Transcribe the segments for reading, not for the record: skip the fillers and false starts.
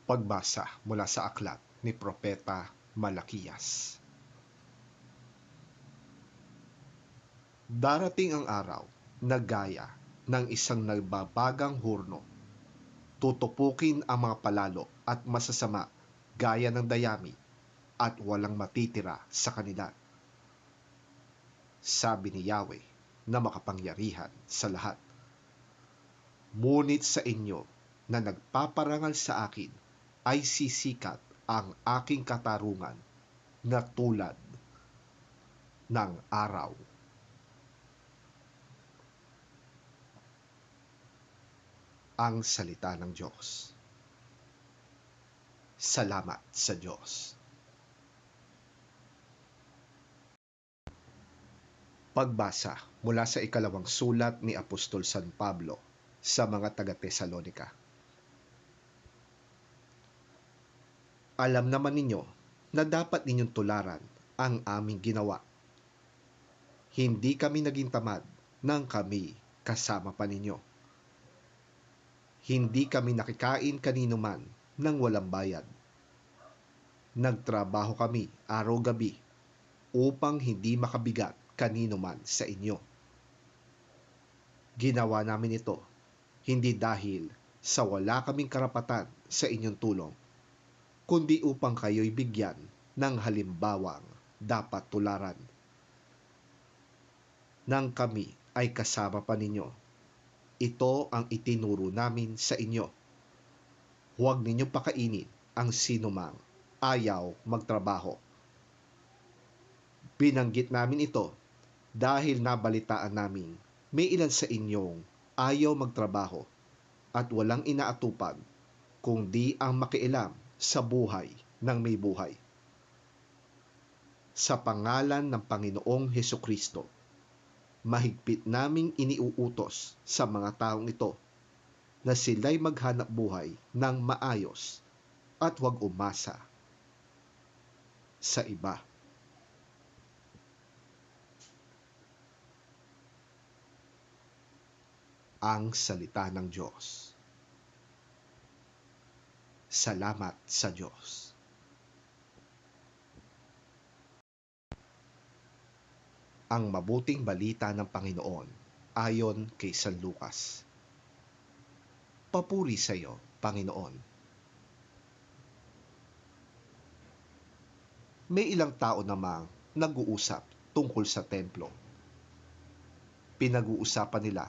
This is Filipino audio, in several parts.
Pagbasa mula sa aklat ni Propeta Malakiyas. Darating ang araw na gaya ng isang nagbabagang hurno. Tutupukin ang mga palalo at masasama gaya ng dayami at walang matitira sa kanila. Sabi ni Yahweh na makapangyarihan sa lahat. Ngunit sa inyo na nagpaparangal sa akin ay sisikat ang aking katarungan na tulad ng araw. Ang salita ng Diyos. Salamat sa Diyos. Pagbasa mula sa ikalawang sulat ni Apostol San Pablo sa mga taga-Tesalonika. Alam naman ninyo na dapat ninyong tularan ang aming ginawa. Hindi kami naging tamad nang kami kasama pa ninyo. Hindi kami nakikain kanino man nang walang bayad. Nagtrabaho kami araw-gabi upang hindi makabigat kanino man sa inyo. Ginawa namin ito hindi dahil sa wala kaming karapatan sa inyong tulong, kundi upang kayo'y bigyan ng halimbawang dapat tularan. Nang kami ay kasama pa ninyo, ito ang itinuro namin sa inyo. Huwag ninyong pakainin ang sinumang ayaw magtrabaho. Binanggit namin ito dahil nabalitaan namin may ilan sa inyong ayaw magtrabaho at walang inaatupag kundi ang makialam sa buhay ng may buhay. Sa pangalan ng Panginoong Hesukristo, mahigpit naming iniuutos sa mga taong ito na sila'y maghanap buhay ng maayos at huwag umasa sa iba. Ang salita ng Diyos. Salamat sa Diyos. Ang mabuting balita ng Panginoon ayon kay San Lucas. Papuri sa iyo, Panginoon. May ilang tao namang nag-uusap tungkol sa templo. Pinag-uusapan nila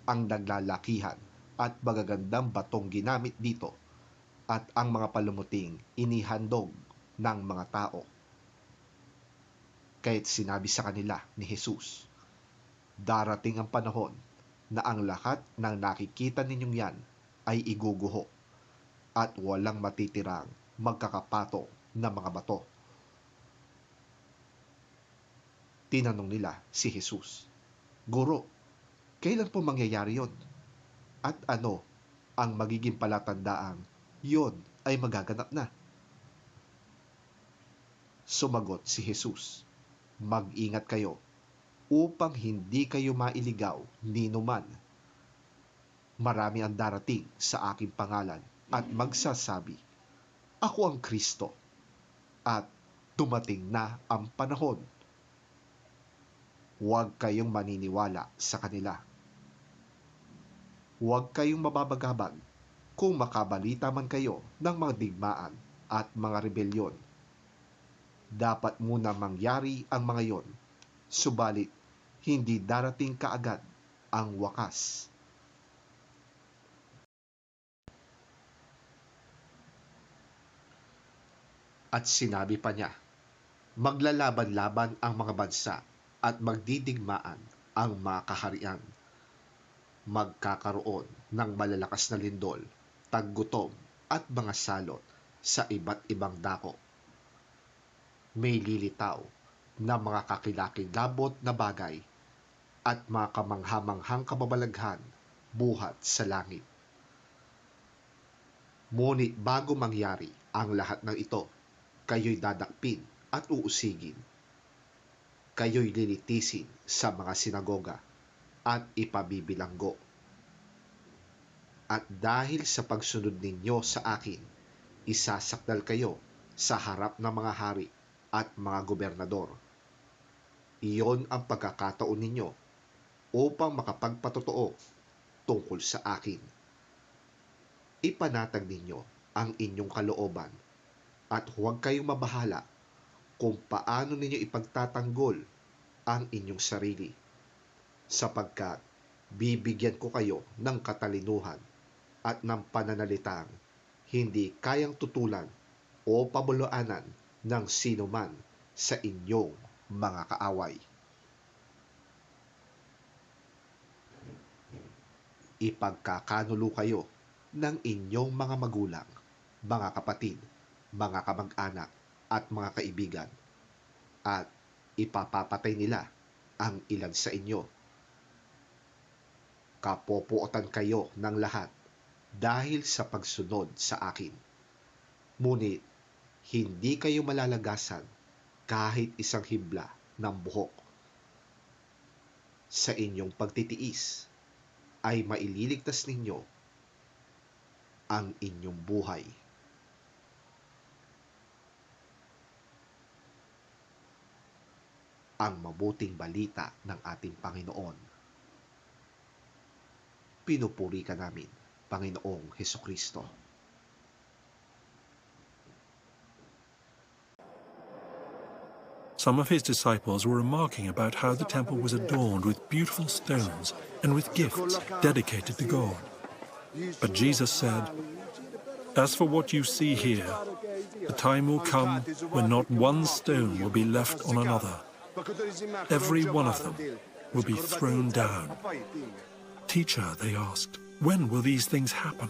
ang naglalakihan at magagandang batong ginamit dito at ang mga palumuting inihandog ng mga tao. Kaya't sinabi sa kanila ni Jesus, darating ang panahon na ang lahat ng nakikita ninyong yan ay iguguho at walang matitirang magkakapatong na mga bato. Tinanong nila si Jesus, Guro, kailan po mangyayari yon? At ano ang magiging palatandaang yon ay magaganap na? Sumagot si Jesus, mag-ingat kayo upang hindi kayo mailigaw ninuman. Marami ang darating sa aking pangalan at magsasabi, ako ang Kristo, at dumating na ang panahon. Huwag kayong maniniwala sa kanila. Huwag kayong mababagabag kung makabalita man kayo ng mga digmaan at mga rebelyon. Dapat muna mangyari ang mga yon, subalit hindi darating kaagad ang wakas. At sinabi pa niya, maglalaban-laban ang mga bansa at magdidigmaan ang mga kaharian. Magkakaroon ng malalakas na lindol, taggutom at mga salot sa iba't ibang dako. May lilitaw na mga kakilakilabot na bagay at mga kamanghamanghang kababalaghan buhat sa langit. Ngunit bago mangyari ang lahat ng ito, kayo'y dadakpin at uusigin. Kayo'y lilitisin sa mga sinagoga at ipabibilanggo. At dahil sa pagsunod ninyo sa akin, isasakdal kayo sa harap ng mga hari at mga gobernador. Iyon ang pagkakataon ninyo upang makapagpatotoo tungkol sa akin. Ipanatag ninyo ang inyong kalooban at huwag kayong mabahala kung paano ninyo ipagtatanggol ang inyong sarili, sapagkat bibigyan ko kayo ng katalinuhan at ng pananalitang hindi kayang tutulan o pabuluanan ng sino man sa inyong mga kaaway. Ipagkakanulo kayo ng inyong mga magulang, mga kapatid, mga kamag-anak at mga kaibigan, at ipapapatay nila ang ilan sa inyo. Kapopuotan kayo ng lahat dahil sa pagsunod sa akin. Ngunit hindi kayo malalagasan kahit isang hibla ng buhok. Sa inyong pagtitiis ay maililigtas ninyo ang inyong buhay. Ang mabuting balita ng ating Panginoon. Pinupuri ka namin, Panginoong Hesukristo. Some of his disciples were remarking about how the temple was adorned with beautiful stones and with gifts dedicated to God. But Jesus said, "As for what you see here, the time will come when not one stone will be left on another. Every one of them will be thrown down." "Teacher," they asked, "when will these things happen?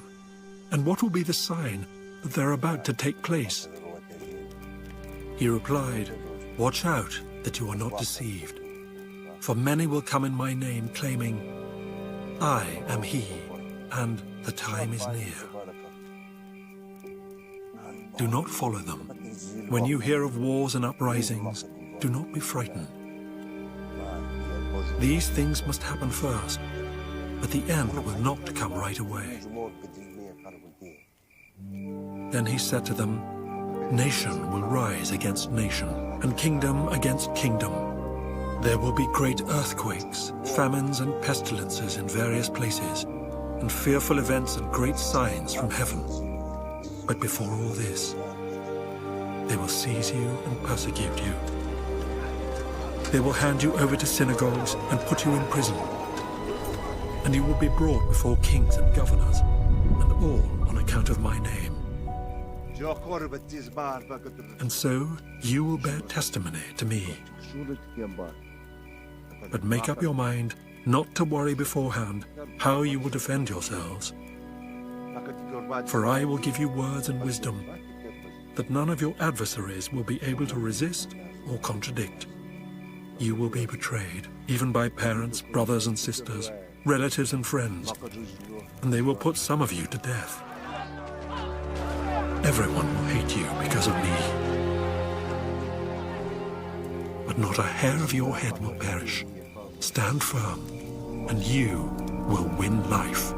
And what will be the sign that they're about to take place?" He replied, "Watch out that you are not deceived. For many will come in my name, claiming, 'I am he,' and 'the time is near.' Do not follow them. When you hear of wars and uprisings, do not be frightened. These things must happen first, but the end will not come right away." Then he said to them, "Nation will rise against nation, and kingdom against kingdom. There will be great earthquakes, famines and pestilences in various places, and fearful events and great signs from heaven. But before all this, they will seize you and persecute you. They will hand you over to synagogues and put you in prison. And you will be brought before kings and governors, and all on account of my name. And so you will bear testimony to me. But make up your mind not to worry beforehand how you will defend yourselves. For I will give you words and wisdom, that none of your adversaries will be able to resist or contradict. You will be betrayed, even by parents, brothers and sisters, relatives and friends, and they will put some of you to death. Everyone will hate you because of me. But not a hair of your head will perish. Stand firm, and you will win life."